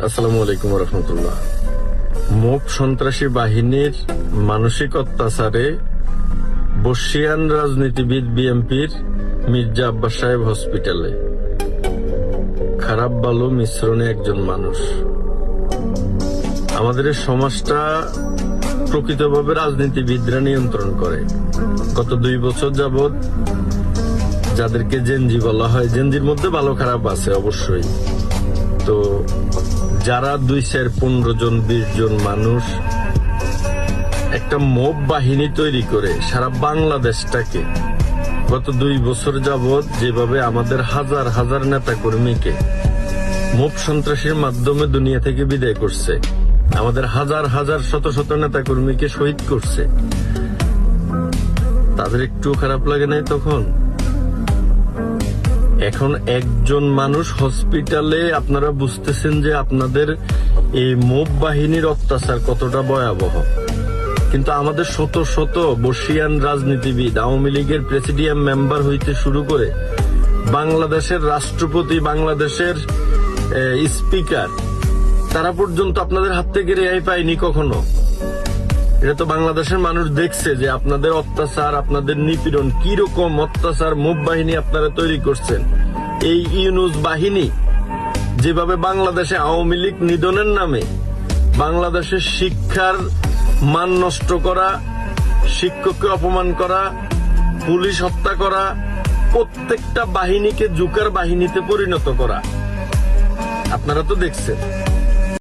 আসসালামু আলাইকুম রহমতুল্লাহ। মোপ সন্ত্রাসী বাহিনীর মানসিক অত্যাচারে বর্ষিয়ান রাজনীতিবিদ বিএনপির মির্জা আব্বাস সাহেব হসপিটালে। খারাপ ভালো মিশ্রণে একজন মানুষ। আমাদের এই সমাজটা প্রকৃতভাবে রাজনীতিবিদরা নিয়ন্ত্রণ করে। গত 2 বছর যাবৎ যাদেরকে জেনজি বলা হয়, জেনজির মধ্যে ভালো খারাপ আছে অবশ্যই। তো যারা 2-15 জন 20 জন মানুষ একটা মোব বাহিনী তৈরি করে সারা বাংলাদেশটাকে গত 2 বছর যাবৎ যেভাবে আমাদের হাজার হাজার নেতা কর্মীকে মোব সন্ত্রাসীর মাধ্যমে দুনিয়া থেকে বিদায় করছে, আমাদের হাজার হাজার শত শত নেতা কর্মীকে শহীদ করছে, তাদের একটু খারাপ লাগে নাই তখন? এখন একজন মানুষ হসপিটালে, আপনারা বুঝতেছেন যে আপনাদের এই মোব বাহিনীর অত্যাচার কতটা ভয়াবহ। কিন্তু আমাদের শত শত বর্ষিয়ান রাজনীতিবিদ, আওয়ামী লীগের প্রেসিডিয়াম মেম্বার হইতে শুরু করে বাংলাদেশের রাষ্ট্রপতি, বাংলাদেশের স্পিকার, তারা পর্যন্ত আপনাদের হাত থেকে রেহাই পায়নি কখনো। এটা তো বাংলাদেশের মানুষ দেখছে যে আপনাদের অত্যাচার, আপনাদের নিপীড়ন, কিরকম অত্যাচার মোব বাহিনী আপনারা তৈরি করছেন। এই ইউনূস বাহিনী যেভাবে বাংলাদেশে আওয়ামী লীগ নিধনের নামে বাংলাদেশের শিক্ষার মান নষ্ট করা, শিক্ষককে অপমান করা, পুলিশ হত্যা করা, প্রত্যেকটা বাহিনীকে জুকার বাহিনীতে পরিণত করা, আপনারা তো দেখছেন।